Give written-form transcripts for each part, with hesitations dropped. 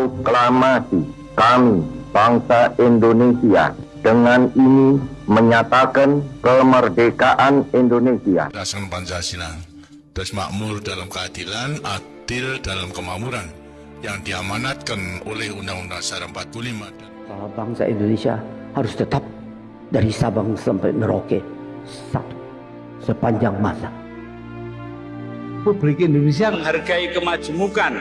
Proklamasi kami, bangsa Indonesia, dengan ini menyatakan kemerdekaan Indonesia. Berdasarkan Pancasila, terus makmur dalam keadilan, adil dalam kemakmuran, yang diamanatkan oleh Undang-Undang Dasar 45. Bangsa Indonesia harus tetap dari Sabang sampai Merauke satu sepanjang masa. Republik Indonesia menghargai kemajemukan,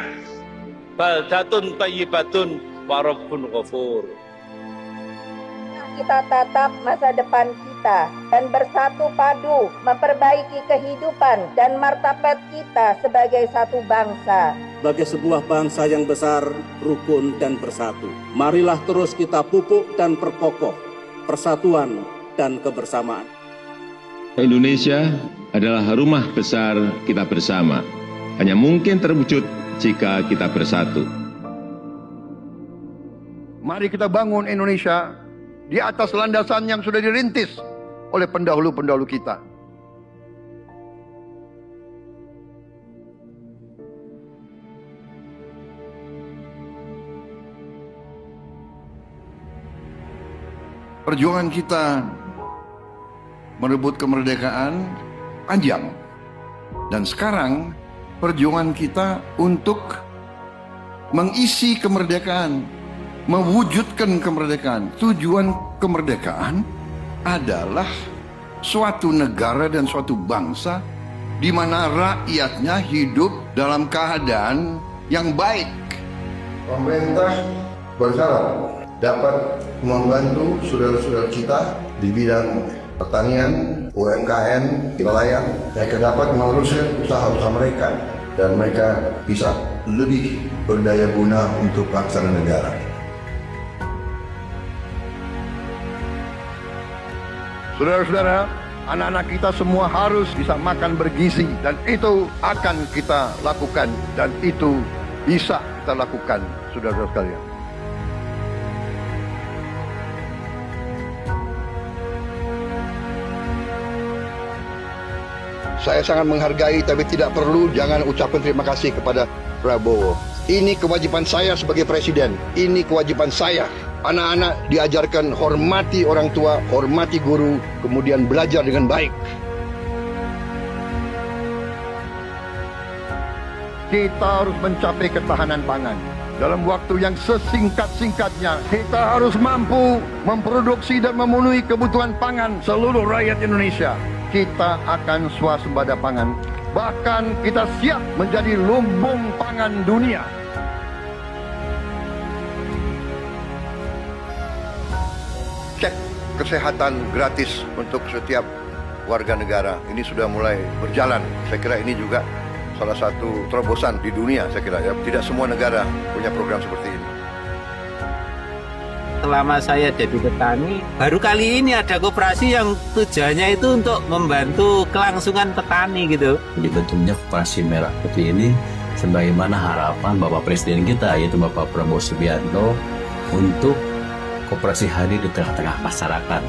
baldatun thayyibatun wa rabbun ghafur. Kita tatap masa depan kita dan bersatu padu memperbaiki kehidupan dan martabat kita sebagai satu bangsa. Sebagai sebuah bangsa yang besar, rukun dan bersatu. Marilah terus kita pupuk dan perkokoh persatuan dan kebersamaan. Indonesia adalah rumah besar kita bersama. Hanya mungkin terwujud jika kita bersatu. Mari kita bangun Indonesia di atas landasan yang sudah dirintis oleh pendahulu-pendahulu kita. Perjuangan kita merebut kemerdekaan panjang. Dan sekarang perjuangan kita untuk mengisi kemerdekaan, mewujudkan kemerdekaan. Tujuan kemerdekaan adalah suatu negara dan suatu bangsa di mana rakyatnya hidup dalam keadaan yang baik. Pemerintah berharap dapat membantu saudara-saudara kita di bidang pertanian, UMKM, nelayan. Mereka dapat meneruskan usaha-usaha mereka dan mereka bisa lebih berdaya guna untuk bangsa dan negara. Saudara-saudara, anak-anak kita semua harus bisa makan bergizi dan itu akan kita lakukan dan itu bisa kita lakukan, saudara-saudara sekalian. Saya sangat menghargai tapi tidak perlu jangan ucapkan terima kasih kepada Prabowo. Ini kewajiban saya sebagai presiden. Ini kewajiban saya. Anak-anak diajarkan hormati orang tua, hormati guru, kemudian belajar dengan baik. Kita harus mencapai ketahanan pangan. Dalam waktu yang sesingkat-singkatnya, kita harus mampu memproduksi dan memenuhi kebutuhan pangan seluruh rakyat Indonesia. Kita akan swasembada pangan. Bahkan kita siap menjadi lumbung pangan dunia. Cek kesehatan gratis untuk setiap warga negara. Ini sudah mulai berjalan. Saya kira ini juga salah satu terobosan di dunia, saya kira ya. Tidak semua negara punya program seperti ini. Selama saya jadi petani, baru kali ini ada koperasi yang tujuannya itu untuk membantu kelangsungan petani gitu. Dibentuknya koperasi merah putih ini sebagaimana harapan Bapak Presiden kita, yaitu Bapak Prabowo Subianto, untuk koperasi hadir di tengah-tengah masyarakat.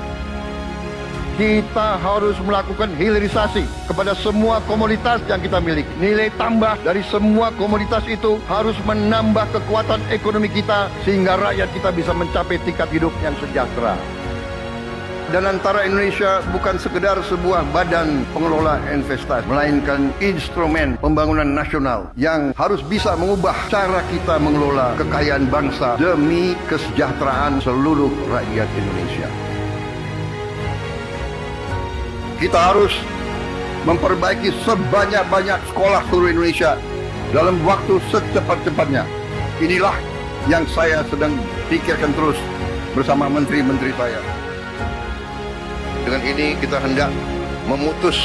Kita harus melakukan hilirisasi kepada semua komoditas yang kita miliki. Nilai tambah dari semua komoditas itu harus menambah kekuatan ekonomi kita sehingga rakyat kita bisa mencapai tingkat hidup yang sejahtera. Dan antara Indonesia bukan sekedar sebuah badan pengelola investasi, melainkan instrumen pembangunan nasional yang harus bisa mengubah cara kita mengelola kekayaan bangsa demi kesejahteraan seluruh rakyat Indonesia. Kita harus memperbaiki sebanyak-banyak sekolah seluruh Indonesia dalam waktu secepat-cepatnya. Inilah yang saya sedang pikirkan terus bersama menteri-menteri saya. Dengan ini kita hendak memutus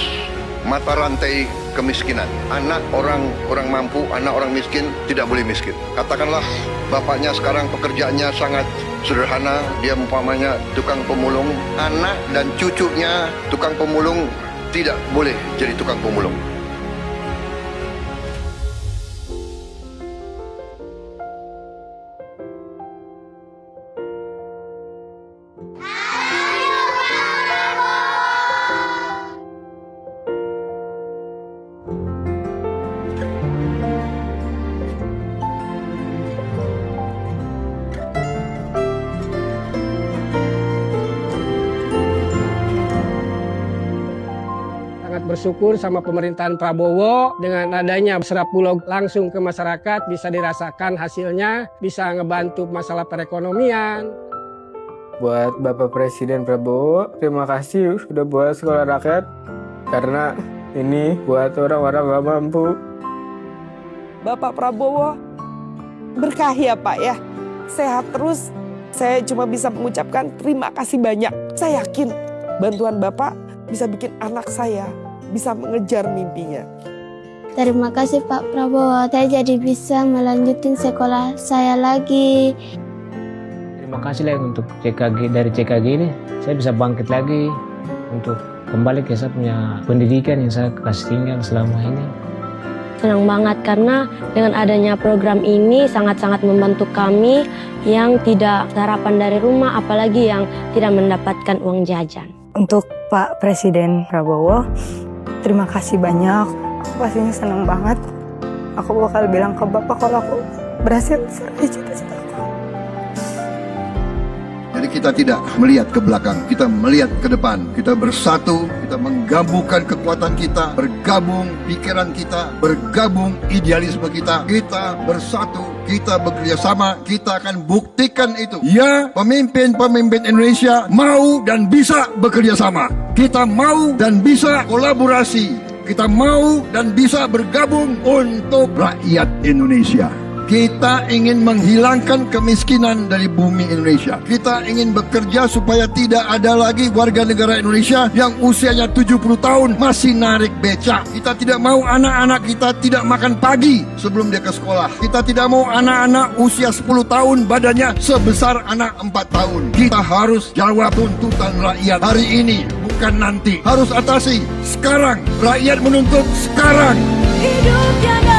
mata rantai kemiskinan. Anak orang mampu, anak orang miskin tidak boleh miskin. Katakanlah bapaknya sekarang pekerjaannya sangat sederhana, dia umpamanya tukang pemulung, anak dan cucunya tukang pemulung tidak boleh jadi tukang pemulung. bersyukur sama pemerintahan Prabowo dengan adanya serap bulog langsung ke masyarakat, bisa dirasakan hasilnya, bisa ngebantu masalah perekonomian. Buat Bapak Presiden Prabowo, terima kasih sudah buat sekolah rakyat, karena ini buat orang-orang gak mampu. Bapak Prabowo, berkahi ya Pak ya, sehat terus. Saya cuma bisa mengucapkan terima kasih banyak. Saya yakin bantuan Bapak bisa bikin anak saya bisa mengejar mimpinya. Terima kasih Pak Prabowo, saya jadi bisa melanjutin sekolah saya lagi. Terima kasih lah untuk CKG, dari CKG ini saya bisa bangkit lagi untuk kembali ke saya punya pendidikan yang saya kasih tinggal selama ini. Senang banget karena dengan adanya program ini sangat-sangat membantu kami yang tidak sarapan dari rumah, apalagi yang tidak mendapatkan uang jajan. Untuk Pak Presiden Prabowo, terima kasih banyak. Aku pastinya senang banget. Aku bakal bilang ke Bapak kalau aku berhasil meraih cita-cita aku. Jadi kita tidak melihat ke belakang, kita melihat ke depan. Kita bersatu, kita menggabungkan kekuatan kita, bergabung pikiran kita, bergabung idealisme kita. Kita bersatu, kita bekerja sama, kita akan buktikan itu. Ya, pemimpin-pemimpin Indonesia mau dan bisa bekerja sama. Kita mau dan bisa kolaborasi. Kita mau dan bisa bergabung untuk rakyat Indonesia. Kita ingin menghilangkan kemiskinan dari bumi Indonesia. Kita ingin bekerja supaya tidak ada lagi warga negara Indonesia yang usianya 70 tahun masih narik becak. Kita tidak mau anak-anak kita tidak makan pagi sebelum dia ke sekolah. Kita tidak mau anak-anak usia 10 tahun badannya sebesar anak 4 tahun. Kita harus jawab tuntutan rakyat hari ini, bukan nanti. Harus atasi sekarang. Rakyat menuntut sekarang. Hidup jaga